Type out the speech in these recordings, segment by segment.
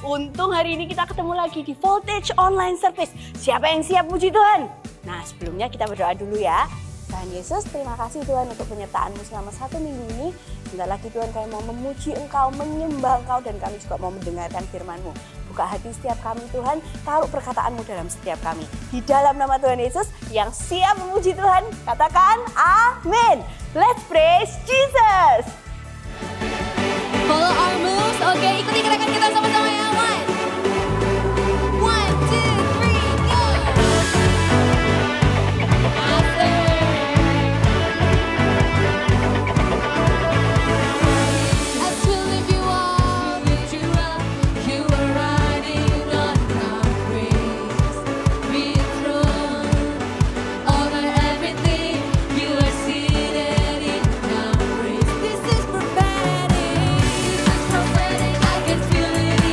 untung hari ini kita ketemu lagi di Voltage Online Service. Siapa yang siap puji Tuhan? Nah, sebelumnya kita berdoa dulu ya. Tuhan Yesus, terima kasih Tuhan untuk penyertaan-Mu selama 1 minggu ini. Sebentar lagi Tuhan, kami mau memuji Engkau, menyembah Engkau, dan kami juga mau mendengarkan firman-Mu. Buka hati setiap kami Tuhan, taruh perkataan-Mu dalam setiap kami. Di dalam nama Tuhan Yesus yang siap memuji Tuhan, katakan amin. Let's praise Jesus. Follow our moves. Oke, ikuti gerakan kita sama-sama ya. One, two, three, go. As we lift you up, you are riding on our praise. Be enthroned over everything. You are seated in our praise. This is prophetic. I can feel it.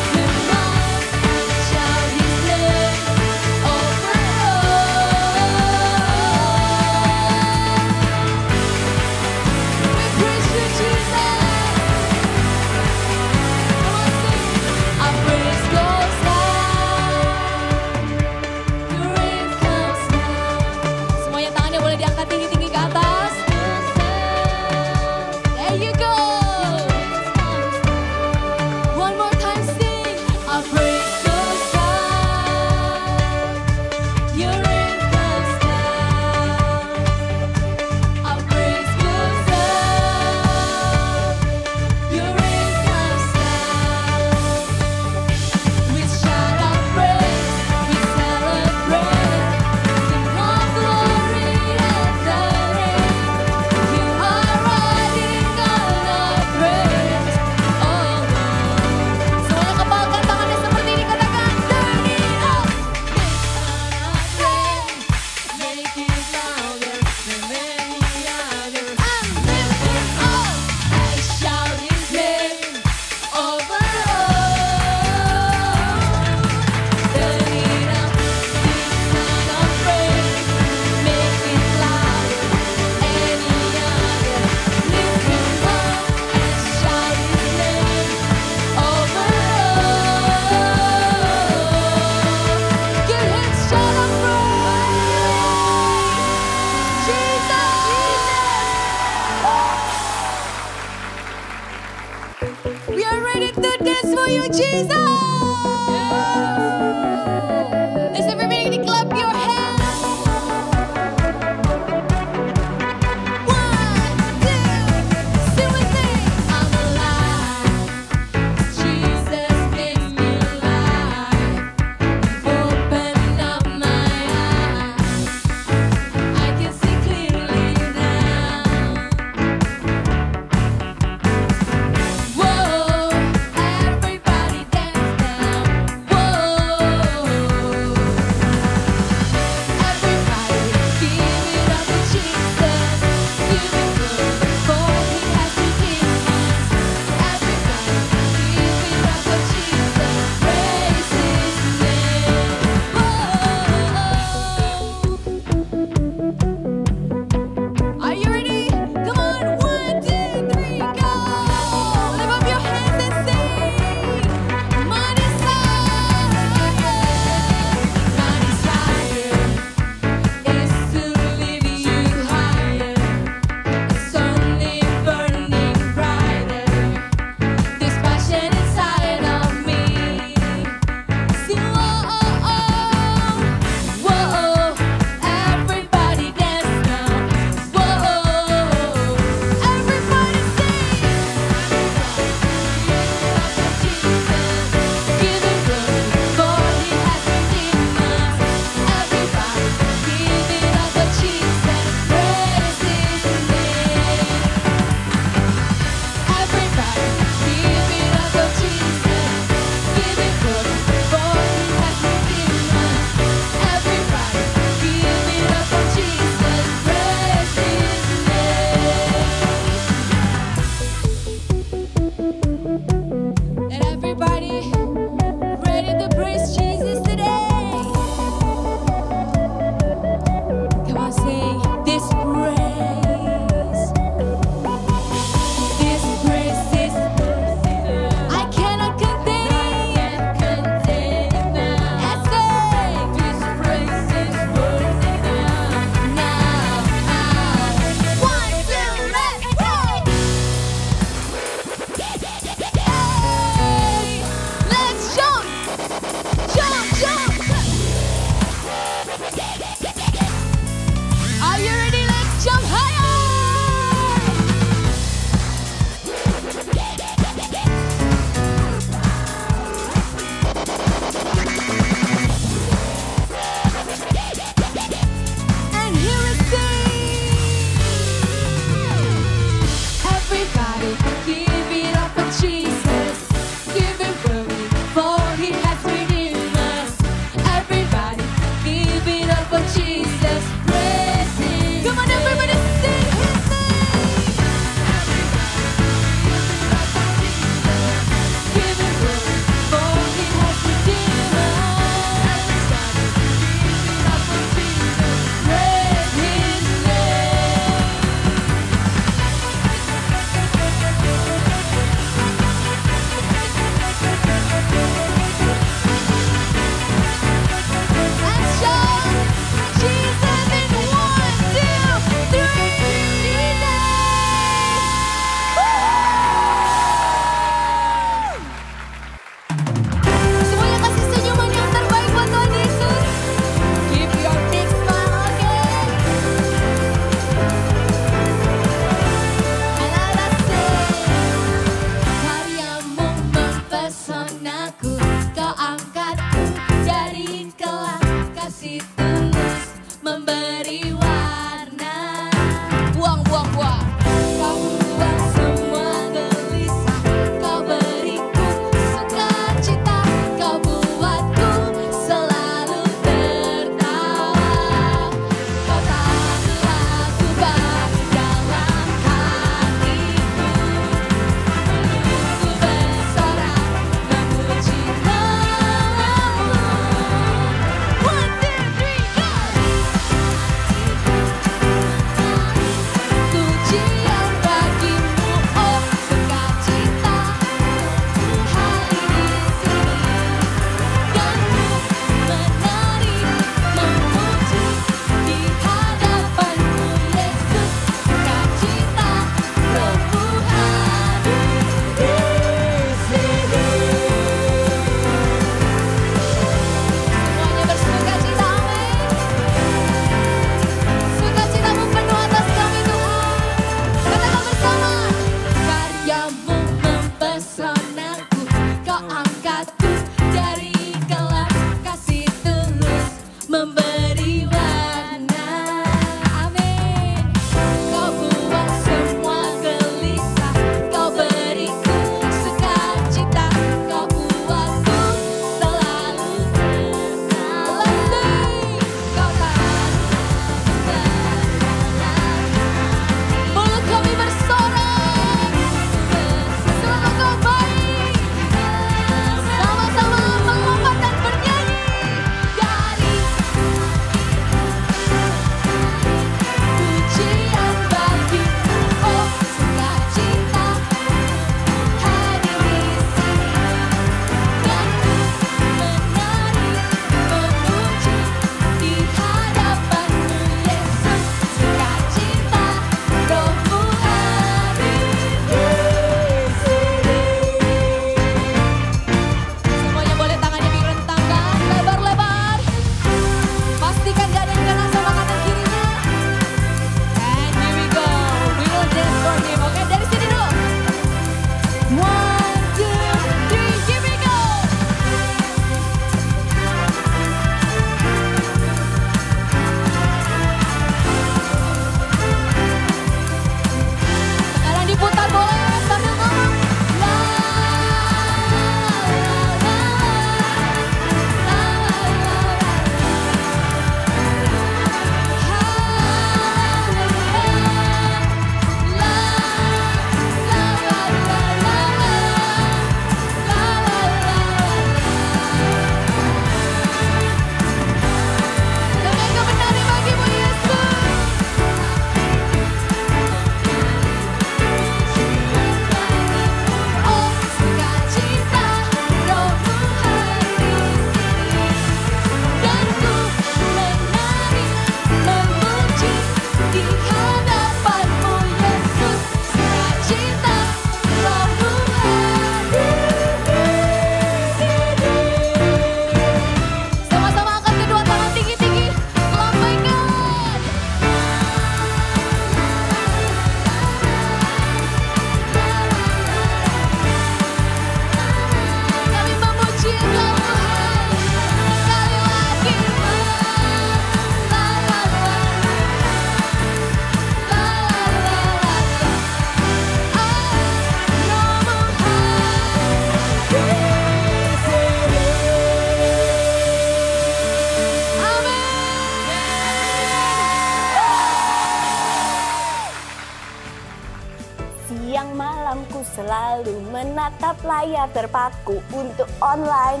siang malamku selalu menatap layar terpaku untuk online.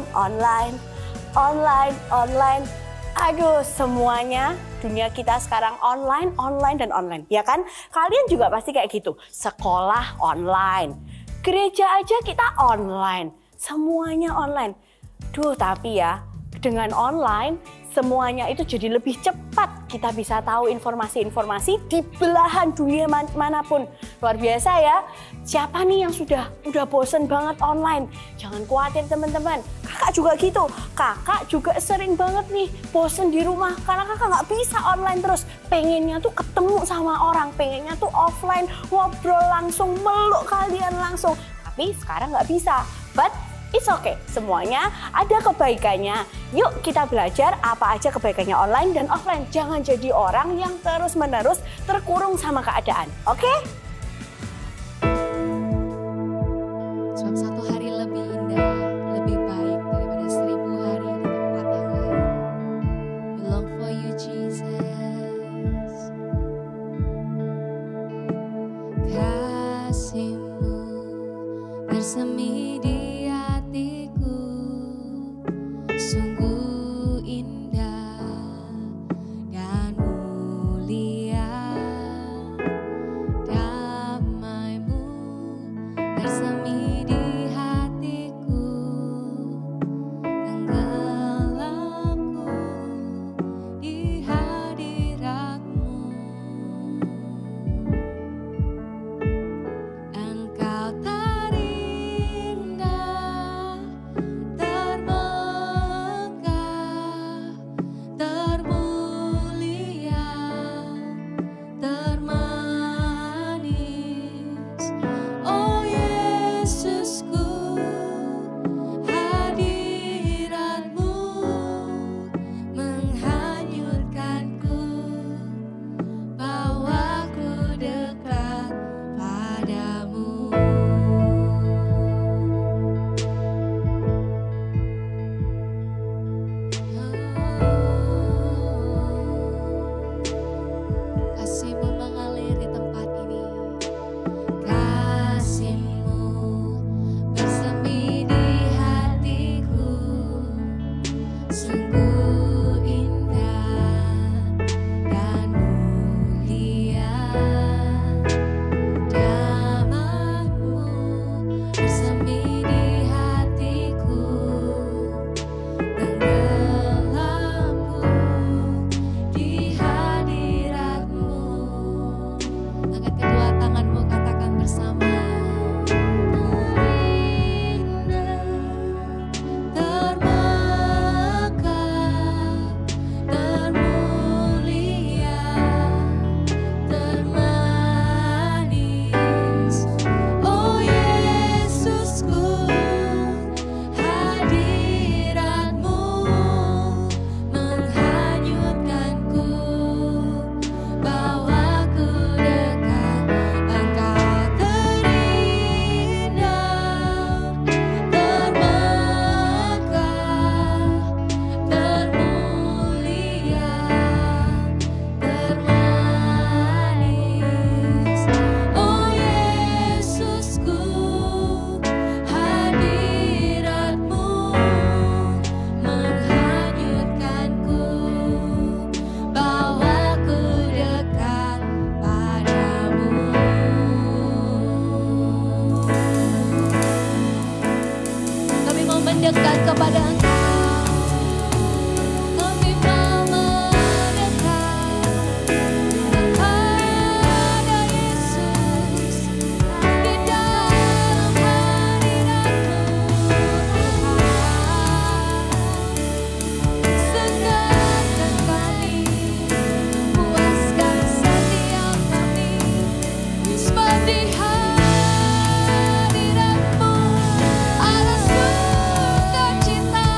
Aduh, semuanya dunia kita sekarang online dan online, ya kan? Kalian juga pasti kayak gitu. Sekolah online, gereja aja kita online, semuanya online. Duh, tapi ya dengan online semuanya itu jadi lebih cepat. Kita bisa tahu informasi-informasi di belahan dunia manapun. Luar biasa ya. Siapa nih yang udah bosen banget online? Jangan khawatir teman-teman. Kakak juga gitu. Kakak juga sering banget nih bosen di rumah karena kakak nggak bisa online terus. Pengennya tuh ketemu sama orang, pengennya tuh offline, ngobrol langsung, meluk kalian langsung. Tapi sekarang nggak bisa. But it's okay, semuanya ada kebaikannya. Yuk kita belajar apa aja kebaikannya online dan offline. Jangan jadi orang yang terus-menerus terkurung sama keadaan, oke? Sebab satu hari lebih indah, lebih baik daripada 1000 hari di tempat yang lain. We long for you, Jesus. Kasih-Mu bersemi di hatiku, sungguh indah dan mulia. Damai-Mu bersemi di hatiku, tenggelamku di hadirat-Mu. Engkau terindah, termegah, termulia, termanis. Oh Yesusku, hadirat-Mu menghanyutkanku, bawaku dekat padamu. Kasih-Mu mengalir di tempat ini. Kasih-Mu bersemi di hatiku, sungguh indah dan mulia. Damai-Mu bersemi di hatiku, tenggelamku di hadirat-Mu. Angkat kedua tanganmu, katakan bersama. Terindah, termegah, termulia, termanis. Oh Yesusku, hadirat-Mu menghanyutkanku, bawaku dekat. Engkau terindah, termegah, termulia, termanis. Oh Yesusku, hadirat-Mu menghanyutkanku, bawaku dekat padamu. Kami mau mendekat kepada Engkau. Kami mau mendekat kepada Yesus di dalam hadirat-Mu. Segarkan kami, puaskan setiap kami, sebab di hadirat-Mu ada sukacita.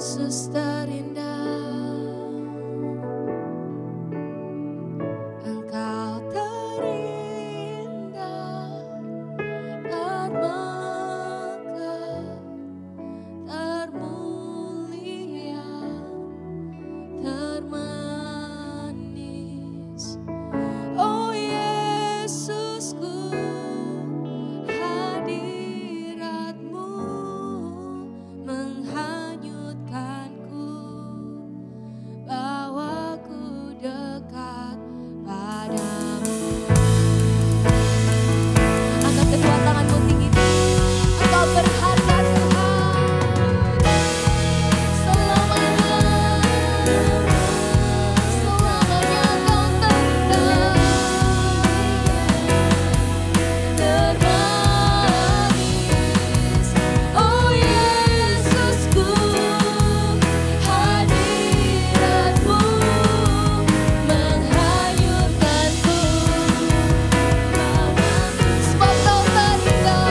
Yesus terindah, Engkau terindah, termegah, termulia, termanis. Oh Yesusku, hadiratmu menghanyutkanku, bawaku dekat padamu. Angkat kedua tanganmu tinggi-tinggi, Engkau berharga Tuhan. Selamanya, selamanya Kau termanis. Oh Yesusku, hadiratmu menghanyutkanku, sebab Kau terindah.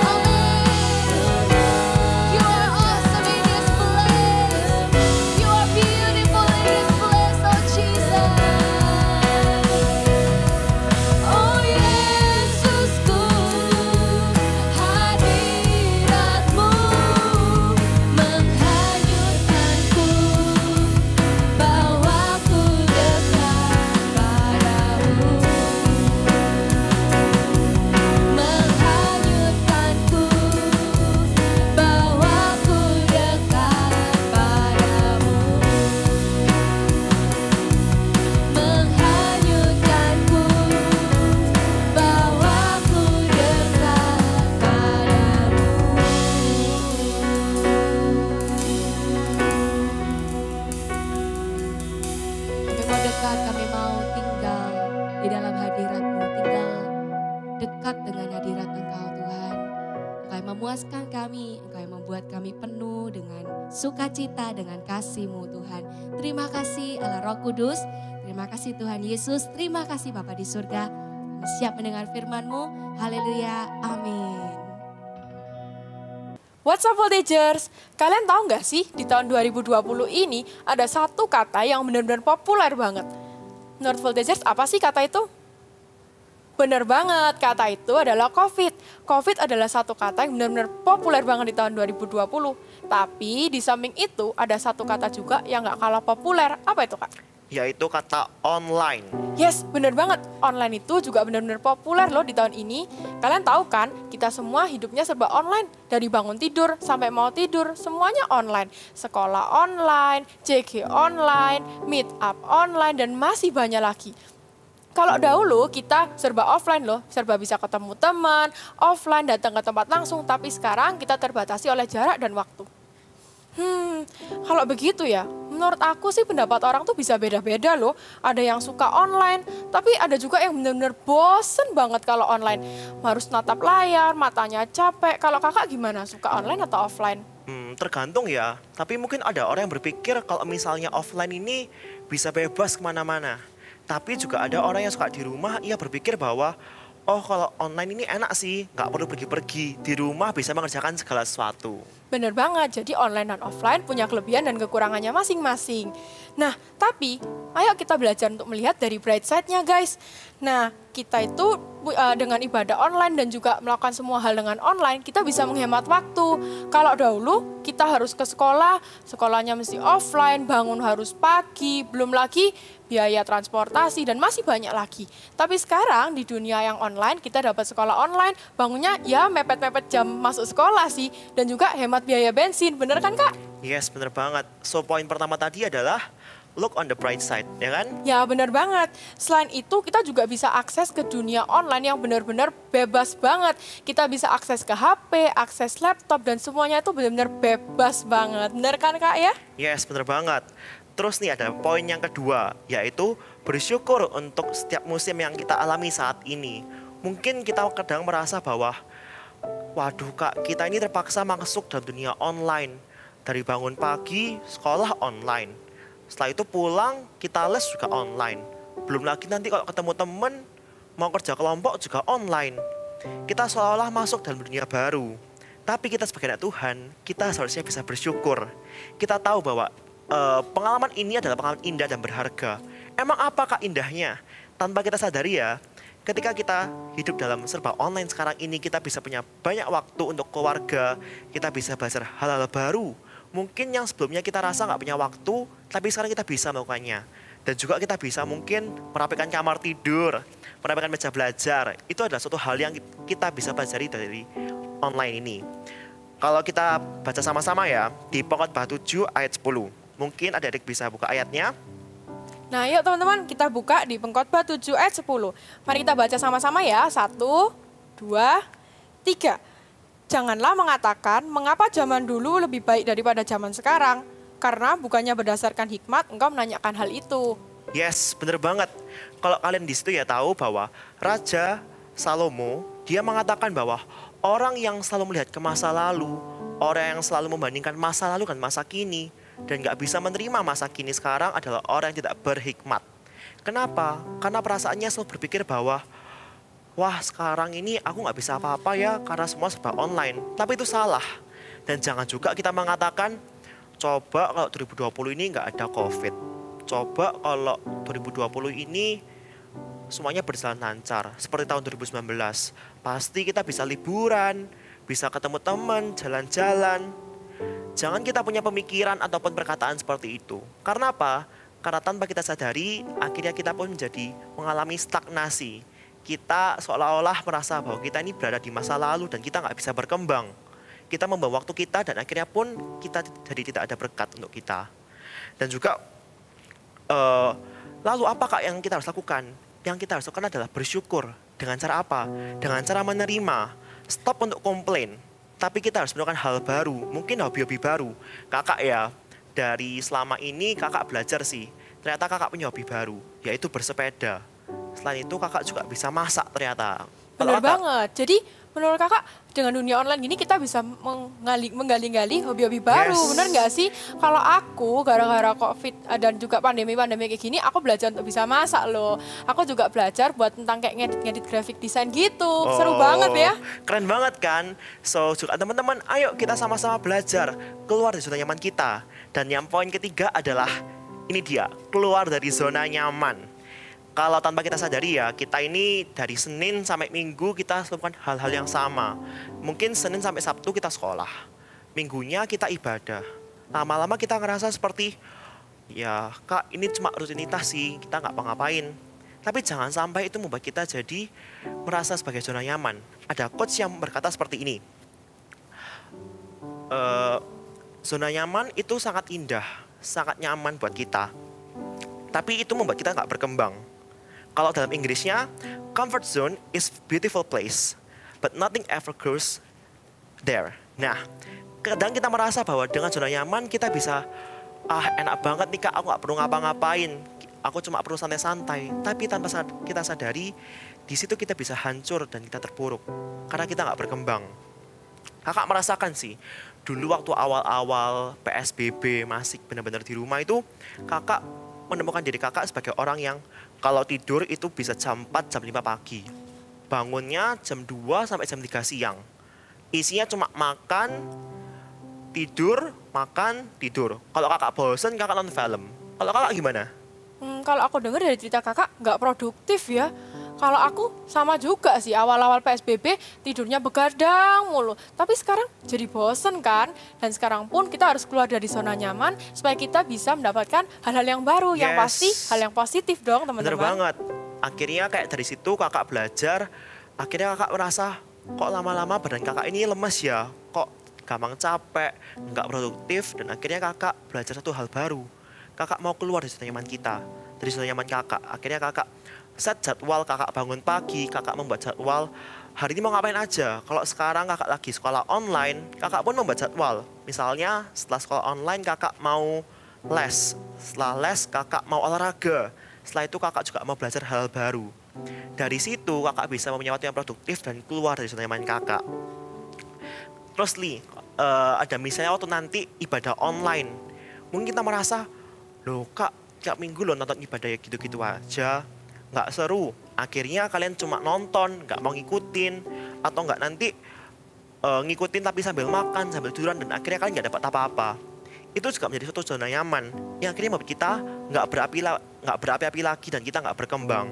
Amin. You are awesome in this place. You are beautiful in this place, oh Jesus. Oh Yesusku, hadiratmu menghanyutkanku, bawaku dekat padamu, menghanyutkanku, bawaku dekat padamu, menghanyutkanku, bawaku dekat padamu. Kami mau dekat, kami mau tinggal di dalam hadirat-Mu, tinggal dekat dengan hadirat Engkau Tuhan. Engkau yang memuaskan kami, Engkau yang membuat kami penuh dengan sukacita, dengan kasih-Mu Tuhan. Terima kasih Allah Roh Kudus, terima kasih Tuhan Yesus, terima kasih Bapa di surga. Kami siap mendengar firman-Mu, haleluya, amin. What's up Voltagers? Kalian tahu nggak sih di tahun 2020 ini ada satu kata yang benar-benar populer banget. Menurut Voltagers apa sih kata itu? Bener banget, kata itu adalah COVID. COVID adalah satu kata yang benar-benar populer banget di tahun 2020. Tapi di samping itu ada satu kata juga yang nggak kalah populer. Apa itu Kak? Yaitu kata online. Yes, bener banget. Online itu juga benar-benar populer loh di tahun ini. Kalian tahu kan, kita semua hidupnya serba online. Dari bangun tidur sampai mau tidur, semuanya online. Sekolah online, CG online, meet up online, dan masih banyak lagi. Kalau dahulu kita serba offline loh, serba bisa ketemu teman, offline datang ke tempat langsung, tapi sekarang kita terbatasi oleh jarak dan waktu. Kalau begitu ya, menurut aku sih pendapat orang tuh bisa beda-beda loh. Ada yang suka online, tapi ada juga yang benar-benar bosen banget kalau online. Harus natap layar, matanya capek. Kalau kakak gimana, suka online atau offline? Tergantung ya, tapi mungkin ada orang yang berpikir kalau misalnya offline ini bisa bebas kemana-mana. Tapi juga ada orang yang suka di rumah, ia berpikir bahwa oh kalau online ini enak sih, nggak perlu pergi-pergi. Di rumah bisa mengerjakan segala sesuatu. Bener banget, jadi online dan offline punya kelebihan dan kekurangannya masing-masing. Nah, tapi ayo kita belajar untuk melihat dari bright side-nya guys. Nah, kita itu dengan ibadah online dan juga melakukan semua hal dengan online, kita bisa menghemat waktu. Kalau dahulu kita harus ke sekolah, sekolahnya mesti offline, bangun harus pagi, belum lagi biaya transportasi dan masih banyak lagi. Tapi sekarang di dunia yang online, kita dapat sekolah online, bangunnya ya mepet-mepet jam masuk sekolah sih, dan juga hemat biaya bensin, bener kan Kak? Yes, bener banget. So, poin pertama tadi adalah look on the bright side, ya kan? Ya benar banget. Selain itu kita juga bisa akses ke dunia online yang benar-benar bebas banget. Kita bisa akses ke HP, akses laptop, dan semuanya itu benar-benar bebas banget. Benar kan Kak ya? Yes, bener banget. Terus nih ada poin yang kedua, yaitu bersyukur untuk setiap musim yang kita alami saat ini. Mungkin kita kadang merasa bahwa, waduh Kak, kita ini terpaksa masuk dalam dunia online. Dari bangun pagi, sekolah online. Setelah itu pulang, kita les juga online. Belum lagi nanti kalau ketemu temen, mau kerja kelompok juga online. Kita seolah-olah masuk dalam dunia baru. Tapi kita sebagai anak Tuhan, kita seharusnya bisa bersyukur. Kita tahu bahwa pengalaman ini adalah pengalaman indah dan berharga. Emang apakah indahnya? Tanpa kita sadari ya, ketika kita hidup dalam serba online sekarang ini, kita bisa punya banyak waktu untuk keluarga, kita bisa belajar hal-hal baru. Mungkin yang sebelumnya kita rasa nggak punya waktu, tapi sekarang kita bisa melakukannya. Dan juga kita bisa mungkin merapikan kamar tidur, merapikan meja belajar. Itu adalah suatu hal yang kita bisa pelajari dari online ini. Kalau kita baca sama-sama ya, di Pengkhotbah 7 ayat 10. Mungkin adik-adik bisa buka ayatnya. Nah, yuk teman-teman, kita buka di Pengkhotbah 7 ayat 10. Mari kita baca sama-sama ya. 1, 2, 3. Janganlah mengatakan, mengapa zaman dulu lebih baik daripada zaman sekarang? Karena bukannya berdasarkan hikmat, engkau menanyakan hal itu. Yes, bener banget. Kalau kalian di situ ya tahu bahwa Raja Salomo, dia mengatakan bahwa orang yang selalu melihat ke masa lalu, orang yang selalu membandingkan masa lalu dan masa kini, dan gak bisa menerima masa kini sekarang adalah orang yang tidak berhikmat. Kenapa? Karena perasaannya selalu berpikir bahwa, wah sekarang ini aku gak bisa apa-apa ya karena semua serba online. Tapi itu salah. Dan jangan juga kita mengatakan, coba kalau 2020 ini gak ada COVID. Coba kalau 2020 ini semuanya berjalan lancar. Seperti tahun 2019. Pasti kita bisa liburan, bisa ketemu teman, jalan-jalan. Jangan kita punya pemikiran ataupun perkataan seperti itu. Karena apa? Karena tanpa kita sadari, akhirnya kita pun menjadi mengalami stagnasi. Kita seolah-olah merasa bahwa kita ini berada di masa lalu dan kita nggak bisa berkembang. Kita membawa waktu kita dan akhirnya pun kita jadi tidak ada berkat untuk kita. Dan juga, lalu apakah yang kita harus lakukan? Yang kita harus lakukan adalah bersyukur. Dengan cara apa? Dengan cara menerima. Stop untuk komplain. Tapi kita harus melakukan hal baru, mungkin hobi-hobi baru. Kakak ya, dari selama ini kakak belajar sih. Ternyata kakak punya hobi baru, yaitu bersepeda. Selain itu kakak juga bisa masak ternyata. Benar banget. Jadi menurut kakak dengan dunia online gini kita bisa menggali-gali hobi-hobi baru. Yes. Benar nggak sih? Kalau aku gara-gara COVID dan juga pandemi-pandemi kayak gini, aku belajar untuk bisa masak loh. Aku juga belajar buat tentang kayak ngedit-ngedit grafik desain gitu. Seru banget ya. Keren banget kan? So juga teman-teman, ayo kita sama-sama belajar keluar dari zona nyaman kita. Dan yang poin ketiga adalah ini dia, keluar dari zona nyaman. Kalau tanpa kita sadari ya, kita ini dari Senin sampai Minggu kita melakukan hal-hal yang sama. Mungkin Senin sampai Sabtu kita sekolah. Minggunya kita ibadah. Lama-lama kita ngerasa seperti, ya kak ini cuma rutinitas sih, kita nggak ngapain. Tapi jangan sampai itu membuat kita jadi merasa sebagai zona nyaman. Ada coach yang berkata seperti ini. Zona nyaman itu sangat indah, sangat nyaman buat kita. Tapi itu membuat kita nggak berkembang. Kalau dalam Inggrisnya, comfort zone is beautiful place, but nothing ever grows there. Nah, kadang kita merasa bahwa dengan zona nyaman kita bisa, enak banget nih kak, aku gak perlu ngapa-ngapain, aku cuma perlu santai-santai. Tapi tanpa kita sadari, di situ kita bisa hancur dan kita terpuruk, karena kita gak berkembang. Kakak merasakan sih, dulu waktu awal-awal PSBB masih benar-benar di rumah itu, kakak menemukan diri kakak sebagai orang yang kalau tidur itu bisa jam 4, jam 5 pagi. Bangunnya jam 2 sampai jam 3 siang. Isinya cuma makan, tidur, makan, tidur. Kalau kakak bosen, kakak nonton film. Kalau kakak gimana? Kalau aku dengar dari cerita kakak, nggak produktif ya. Kalau aku sama juga sih, awal-awal PSBB tidurnya begadang mulu. Tapi sekarang jadi bosen kan. Dan sekarang pun kita harus keluar dari zona nyaman supaya kita bisa mendapatkan hal-hal yang baru. Yang pasti hal yang positif dong teman-teman. Bener banget. Akhirnya kayak dari situ kakak belajar. Akhirnya kakak merasa kok lama-lama badan kakak ini lemes ya. Kok gampang capek, nggak produktif. Dan akhirnya kakak belajar satu hal baru. Kakak mau keluar dari zona nyaman kita. Dari zona nyaman kakak. Akhirnya kakak set jadwal, kakak bangun pagi, kakak membuat jadwal hari ini mau ngapain aja. Kalau sekarang kakak lagi sekolah online, kakak pun membuat jadwal. Misalnya setelah sekolah online kakak mau les, setelah les kakak mau olahraga, setelah itu kakak juga mau belajar hal baru. Dari situ kakak bisa mempunyai waktu yang produktif dan keluar dari zona nyaman kakak. Terus ada misalnya waktu nanti ibadah online, mungkin kita merasa, loh kak tiap minggu loh nonton ibadah ya gitu-gitu aja, nggak seru. Akhirnya kalian cuma nonton, nggak mau ngikutin, atau nggak nanti ngikutin tapi sambil makan, sambil tiduran, dan akhirnya kalian nggak dapat apa-apa. Itu juga menjadi suatu zona nyaman yang akhirnya membuat kita nggak berapi-api lagi dan kita nggak berkembang.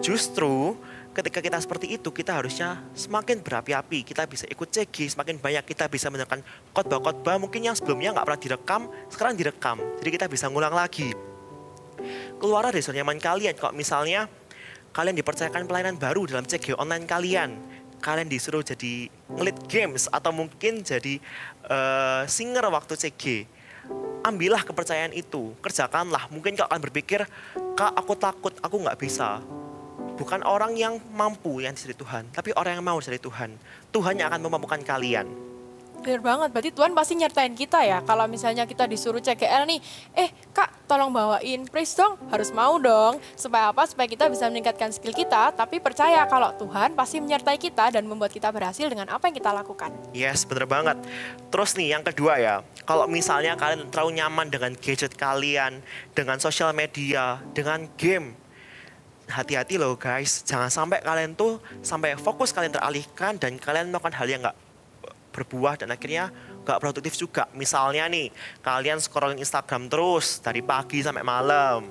Justru ketika kita seperti itu, kita harusnya semakin berapi-api. Kita bisa ikut CG, semakin banyak kita bisa mendengarkan khotbah-khotbah mungkin yang sebelumnya nggak pernah direkam, sekarang direkam. Jadi kita bisa ngulang lagi. Keluar dari zona nyaman kalian. Kalau misalnya kalian dipercayakan pelayanan baru dalam CG online kalian disuruh jadi ngelit games atau mungkin jadi singer waktu CG. Ambillah kepercayaan itu, kerjakanlah. Mungkin kau akan berpikir, Kak, aku takut, aku nggak bisa. Bukan orang yang mampu yang dicari Tuhan, tapi orang yang mau dicari Tuhan. Tuhan yang akan memampukan kalian. Bener banget, berarti Tuhan pasti nyertain kita ya. Kalau misalnya kita disuruh CGL nih, Kak tolong bawain praise dong, harus mau dong. Supaya apa? Supaya kita bisa meningkatkan skill kita, tapi percaya kalau Tuhan pasti menyertai kita dan membuat kita berhasil dengan apa yang kita lakukan. Yes, bener banget. Terus nih yang kedua ya, kalau misalnya kalian terlalu nyaman dengan gadget kalian, dengan sosial media, dengan game, hati-hati loh guys, jangan sampai kalian tuh sampai fokus kalian teralihkan dan kalian melakukan hal yang nggak berbuah dan akhirnya gak produktif juga. Misalnya nih, kalian scrolling Instagram terus dari pagi sampai malam.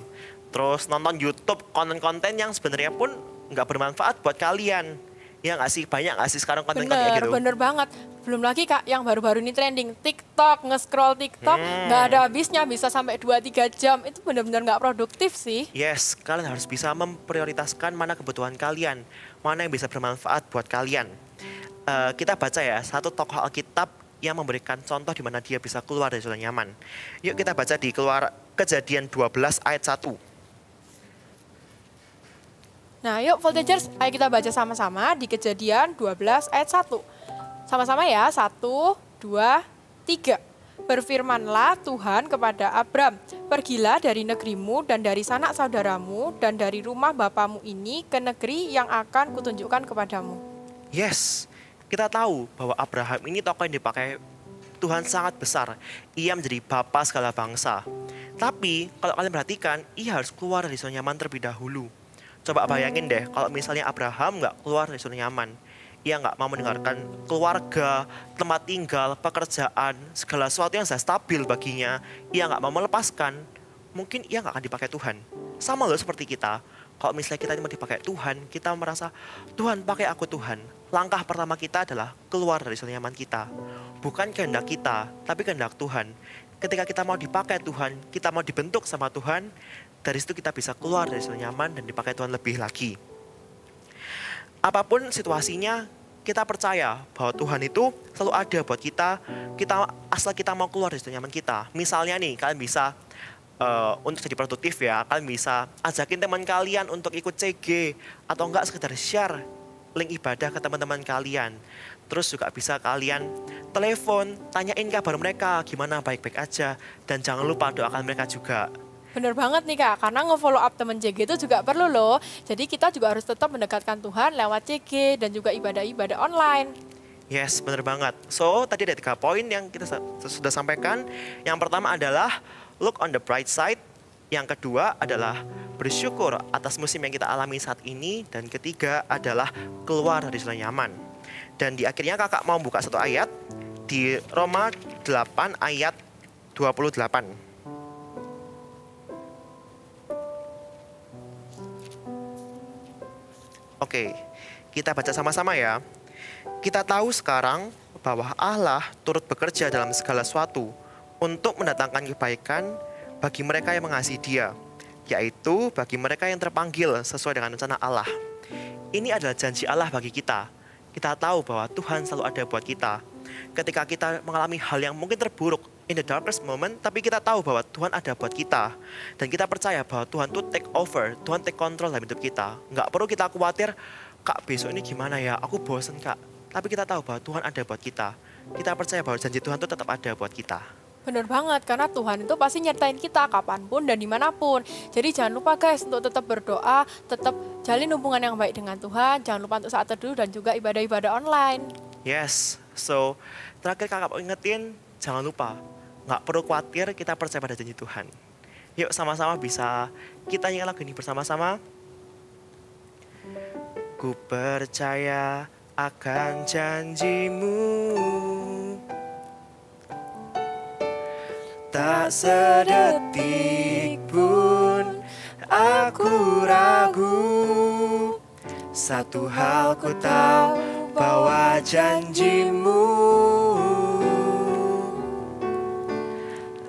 Terus nonton YouTube konten-konten yang sebenarnya pun gak bermanfaat buat kalian. Ya gak sih? Banyak gak sih sekarang konten-konten kayak gitu? Bener banget. Belum lagi Kak, yang baru-baru ini trending TikTok, nge-scroll TikTok, gak ada habisnya, bisa sampai 2-3 jam. Itu bener-bener gak produktif sih. Yes, kalian harus bisa memprioritaskan mana kebutuhan kalian, mana yang bisa bermanfaat buat kalian. Kita baca ya satu tokoh Alkitab yang memberikan contoh di mana dia bisa keluar dari zona nyaman. Yuk kita baca di Kejadian 12 ayat 1. Nah yuk Voltagers, ayo kita baca sama-sama di Kejadian 12 ayat 1. Sama-sama ya, 1, 2, 3. Berfirmanlah Tuhan kepada Abram, pergilah dari negerimu dan dari sanak saudaramu dan dari rumah bapamu ini ke negeri yang akan kutunjukkan kepadamu. Yes, kita tahu bahwa Abraham ini tokoh yang dipakai Tuhan sangat besar. Ia menjadi bapa segala bangsa. Tapi kalau kalian perhatikan, ia harus keluar dari zona nyaman terlebih dahulu. Coba bayangin deh, kalau misalnya Abraham nggak keluar dari zona nyaman. Ia nggak mau mendengarkan keluarga, tempat tinggal, pekerjaan, segala sesuatu yang sudah stabil baginya. Ia nggak mau melepaskan, mungkin ia nggak akan dipakai Tuhan. Sama loh seperti kita. Kalau misalnya kita mau dipakai Tuhan, kita merasa, Tuhan pakai aku Tuhan. Langkah pertama kita adalah keluar dari zona nyaman kita. Bukan kehendak kita, tapi kehendak Tuhan. Ketika kita mau dipakai Tuhan, kita mau dibentuk sama Tuhan, dari situ kita bisa keluar dari zona nyaman dan dipakai Tuhan lebih lagi. Apapun situasinya, kita percaya bahwa Tuhan itu selalu ada buat kita asal kita mau keluar dari zona nyaman kita. Misalnya nih, kalian bisa untuk jadi produktif ya, kalian bisa ajakin teman kalian untuk ikut CG atau enggak sekedar share link ibadah ke teman-teman kalian. Terus juga bisa kalian telepon, tanyain kabar mereka, gimana, baik-baik aja, dan jangan lupa doakan mereka juga. Bener banget nih Kak, karena nge-follow up temen CG itu juga perlu loh. Jadi kita juga harus tetap mendekatkan Tuhan lewat CG dan juga ibadah-ibadah online. Yes, bener banget. So, tadi ada 3 poin yang kita sudah sampaikan. Yang pertama adalah look on the bright side. Yang kedua adalah bersyukur atas musim yang kita alami saat ini. Dan ketiga adalah keluar dari zona nyaman. Dan di akhirnya kakak mau buka satu ayat di Roma 8 ayat 28. Oke, kita baca sama-sama ya. Kita tahu sekarang bahwa Allah turut bekerja dalam segala sesuatu untuk mendatangkan kebaikan bagi mereka yang mengasihi Dia, yaitu bagi mereka yang terpanggil sesuai dengan rencana Allah. Ini adalah janji Allah bagi kita. Kita tahu bahwa Tuhan selalu ada buat kita. Ketika kita mengalami hal yang mungkin terburuk, in the darkest moment, tapi kita tahu bahwa Tuhan ada buat kita. Dan kita percaya bahwa Tuhan tuh take over, Tuhan take control dalam hidup kita. Nggak perlu kita khawatir, Kak besok ini gimana ya, aku bosen Kak. Tapi kita tahu bahwa Tuhan ada buat kita. Kita percaya bahwa janji Tuhan itu tetap ada buat kita. Bener banget, karena Tuhan itu pasti nyertain kita kapanpun dan dimanapun. Jadi jangan lupa guys untuk tetap berdoa, tetap jalin hubungan yang baik dengan Tuhan. Jangan lupa untuk saat teduh dan juga ibadah-ibadah online. Yes, so terakhir kakak mau ingetin, jangan lupa, nggak perlu khawatir, kita percaya pada janji Tuhan. Yuk sama-sama bisa kita nyanyi lagu ini bersama-sama. Ku percaya akan janjimu. Tak sedetik pun aku ragu. Satu hal ku tahu bahwa janjimu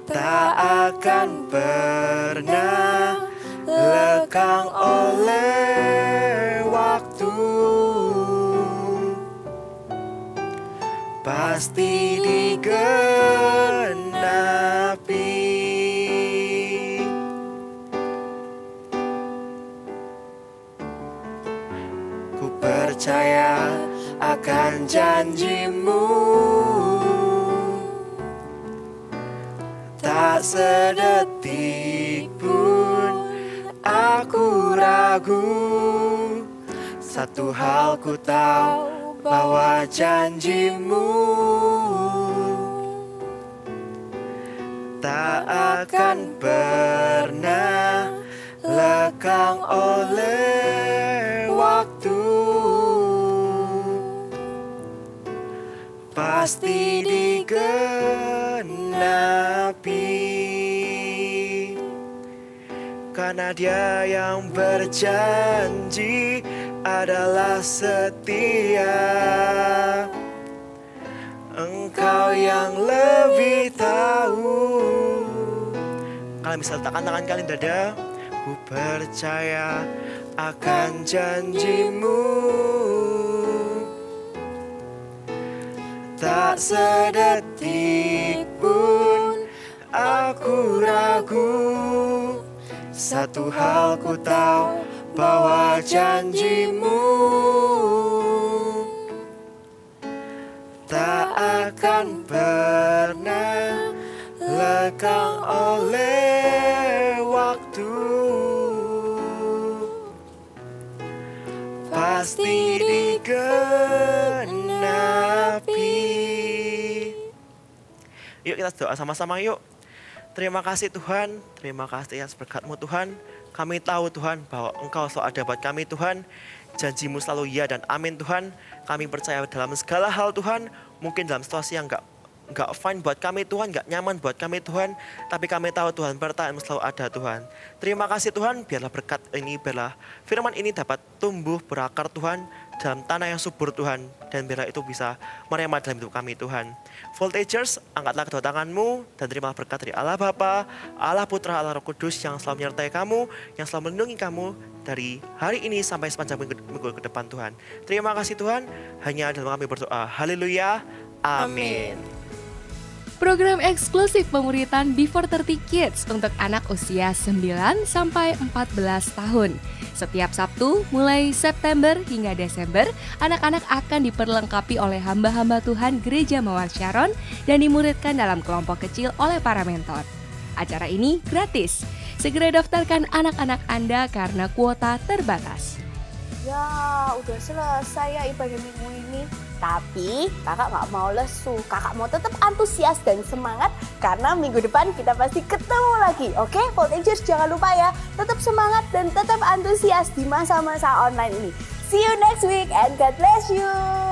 tak akan pernah lekang oleh waktu. Pasti digenapi. Ku percaya akan janjimu. Tak sedetik pun aku ragu. Satu hal ku tahu bahwa janjimu tak akan pernah lekang oleh waktu. Pasti digenapi. Karena Dia yang berjanji adalah setia. Engkau yang lebih tahu. Kalian bisa letakkan tangan kalian dada. Ku percaya akan janjimu. Tak sedetik pun aku ragu. Satu hal ku tahu bahwa janjimu tak akan pernah lekang oleh waktu. Pasti digenapi. Yuk kita doa sama-sama yuk. Terima kasih Tuhan, terima kasih atas berkat-Mu Tuhan. Kami tahu Tuhan bahwa Engkau selalu ada buat kami Tuhan. Janji-Mu selalu ya dan amin Tuhan. Kami percaya dalam segala hal Tuhan. Mungkin dalam situasi yang nggak fine buat kami Tuhan, nggak nyaman buat kami Tuhan. Tapi kami tahu Tuhan berkat-Mu selalu ada Tuhan. Terima kasih Tuhan, biarlah berkat ini, biarlah firman ini dapat tumbuh berakar Tuhan dalam tanah yang subur Tuhan. Dan biarlah itu bisa meremah dalam hidup kami Tuhan. Voltagers, angkatlah kedua tanganmu dan terimalah berkat dari Allah Bapa, Allah Putra, Allah Roh Kudus yang selalu menyertai kamu, yang selalu melindungi kamu dari hari ini sampai sepanjang minggu ke depan Tuhan. Terima kasih Tuhan, hanya dalam kami berdoa. Haleluya, amin. Program eksklusif pemuritan Before 30 Kids untuk anak usia 9 sampai 14 tahun. Setiap Sabtu mulai September hingga Desember, anak-anak akan diperlengkapi oleh hamba-hamba Tuhan Gereja Mawar Sharon dan dimuridkan dalam kelompok kecil oleh para mentor. Acara ini gratis. Segera daftarkan anak-anak Anda karena kuota terbatas. Ya, udah selesai ya ibadah minggu ini. Tapi kakak gak mau lesu, kakak mau tetap antusias dan semangat karena minggu depan kita pasti ketemu lagi. Oke, Voltagers jangan lupa ya, tetap semangat dan tetap antusias di masa-masa online ini. See you next week and God bless you.